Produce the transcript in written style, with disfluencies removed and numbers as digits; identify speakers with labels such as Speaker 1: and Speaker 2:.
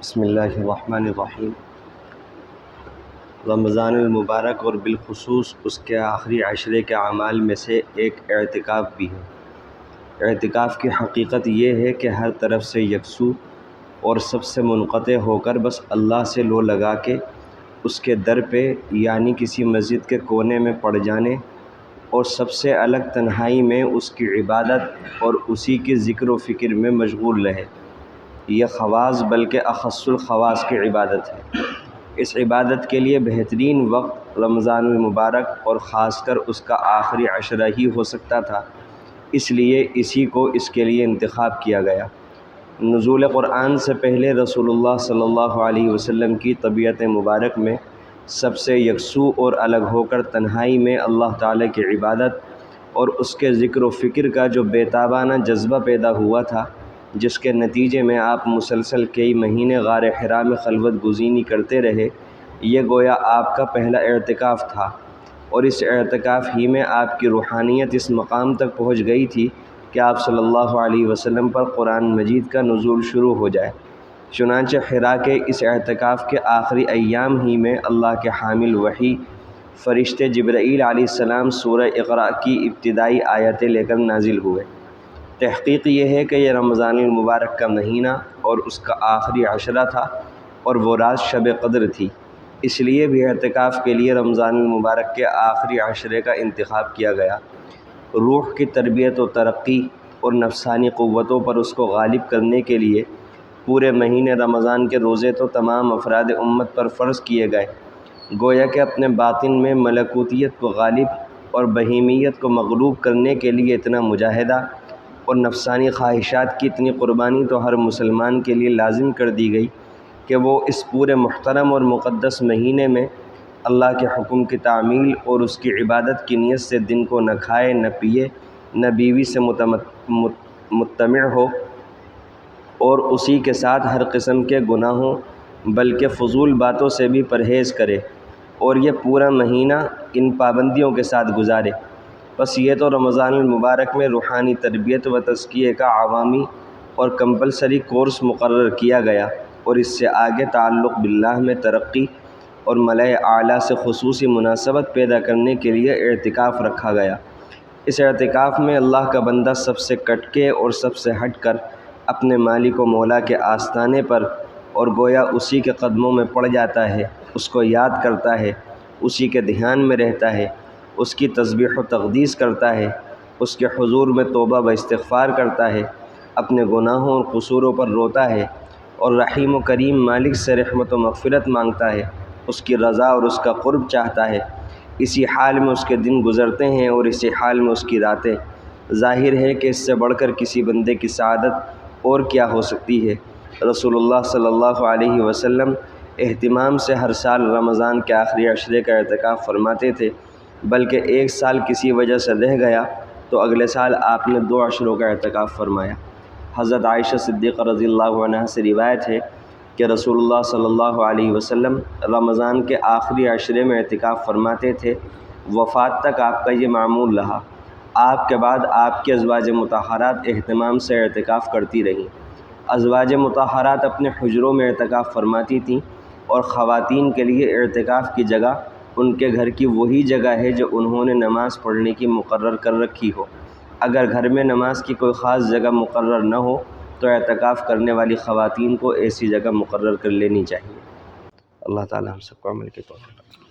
Speaker 1: بسم اللہ الرحمن الرحیم۔ رمضان المبارک اور بالخصوص اس کے آخری عشرے کے اعمال میں سے ایک اعتکاف بھی ہے۔ اعتکاف کی حقیقت یہ ہے کہ ہر طرف سے یکسو اور سب سے منقطع ہو کر بس اللہ سے لو لگا کے اس کے در پہ یعنی کسی مسجد کے کونے میں پڑ جانے اور سب سے الگ تنہائی میں اس کی عبادت اور اسی کی ذکر و فکر میں مشغول رہے۔ یہ خواص بلکہ اخص الخواص کی عبادت ہے۔ اس عبادت کے لیے بہترین وقت رمضان المبارک اور خاص کر اس کا آخری عشرہ ہی ہو سکتا تھا، اس لیے اسی کو اس کے لیے انتخاب کیا گیا۔ نزول قرآن سے پہلے رسول اللہ صلی اللہ علیہ وسلم کی طبیعت مبارک میں سب سے یکسو اور الگ ہو کر تنہائی میں اللہ تعالیٰ کی عبادت اور اس کے ذکر و فکر کا جو بے تابانہ جذبہ پیدا ہوا تھا، جس کے نتیجے میں آپ مسلسل کئی مہینے غار حرا میں خلوت گزینی کرتے رہے، یہ گویا آپ کا پہلا اعتکاف تھا، اور اس اعتکاف ہی میں آپ کی روحانیت اس مقام تک پہنچ گئی تھی کہ آپ صلی اللہ علیہ وسلم پر قرآن مجید کا نزول شروع ہو جائے۔ چنانچہ حرا کے اس اعتکاف کے آخری ایام ہی میں اللہ کے حامل وحی فرشتے جبرائیل علیہ السلام سورہ اقرا کی ابتدائی آیتیں لے کر نازل ہوئے۔ تحقیق یہ ہے کہ یہ رمضان المبارک کا مہینہ اور اس کا آخری عشرہ تھا، اور وہ رات شب قدر تھی، اس لیے بھی اعتکاف کے لیے رمضان المبارک کے آخری عشرے کا انتخاب کیا گیا۔ روح کی تربیت و ترقی اور نفسانی قوتوں پر اس کو غالب کرنے کے لیے پورے مہینے رمضان کے روزے تو تمام افراد امت پر فرض کیے گئے، گویا کہ اپنے باطن میں ملکوتیت کو غالب اور بہیمیت کو مغلوب کرنے کے لیے اتنا مجاہدہ اور نفسانی خواہشات کی اتنی قربانی تو ہر مسلمان کے لیے لازم کر دی گئی کہ وہ اس پورے محترم اور مقدس مہینے میں اللہ کے حکم کی تعمیل اور اس کی عبادت کی نیت سے دن کو نہ کھائے نہ پیے، نہ بیوی سے مطمع ہو، اور اسی کے ساتھ ہر قسم کے گناہوں بلکہ فضول باتوں سے بھی پرہیز کرے، اور یہ پورا مہینہ ان پابندیوں کے ساتھ گزارے۔ بس یہ تو رمضان المبارک میں روحانی تربیت و تزکیے کا عوامی اور کمپلسری کورس مقرر کیا گیا، اور اس سے آگے تعلق باللہ میں ترقی اور ملأ اعلیٰ سے خصوصی مناسبت پیدا کرنے کے لیے اعتکاف رکھا گیا۔ اس اعتکاف میں اللہ کا بندہ سب سے کٹ کے اور سب سے ہٹ کر اپنے مالک و مولا کے آستانے پر اور گویا اسی کے قدموں میں پڑ جاتا ہے، اس کو یاد کرتا ہے، اسی کے دھیان میں رہتا ہے، اس کی تسبیح و تقدیس کرتا ہے، اس کے حضور میں توبہ و استغفار کرتا ہے، اپنے گناہوں اور قصوروں پر روتا ہے، اور رحیم و کریم مالک سے رحمت و مغفرت مانگتا ہے، اس کی رضا اور اس کا قرب چاہتا ہے۔ اسی حال میں اس کے دن گزرتے ہیں اور اسی حال میں اس کی راتیں۔ ظاہر ہے کہ اس سے بڑھ کر کسی بندے کی سعادت اور کیا ہو سکتی ہے۔ رسول اللہ صلی اللہ علیہ وسلم اہتمام سے ہر سال رمضان کے آخری عشرے کا اعتکاف فرماتے تھے، بلکہ ایک سال کسی وجہ سے رہ گیا تو اگلے سال آپ نے 2 عشروں کا اعتکاف فرمایا۔ حضرت عائشہ صدیقہ رضی اللہ عنہا سے روایت ہے کہ رسول اللہ صلی اللہ علیہ وسلم رمضان کے آخری عشرے میں اعتکاف فرماتے تھے۔ وفات تک آپ کا یہ معمول رہا۔ آپ کے بعد آپ کے ازواج مطہرات اہتمام سے اعتکاف کرتی رہیں۔ ازواج مطہرات اپنے حجروں میں اعتکاف فرماتی تھیں، اور خواتین کے لیے اعتکاف کی جگہ ان کے گھر کی وہی جگہ ہے جو انہوں نے نماز پڑھنے کی مقرر کر رکھی ہو۔ اگر گھر میں نماز کی کوئی خاص جگہ مقرر نہ ہو تو اعتکاف کرنے والی خواتین کو ایسی جگہ مقرر کر لینی چاہیے۔ اللہ تعالی ہم سب کو عمل کی توفیق عطا فرمائے۔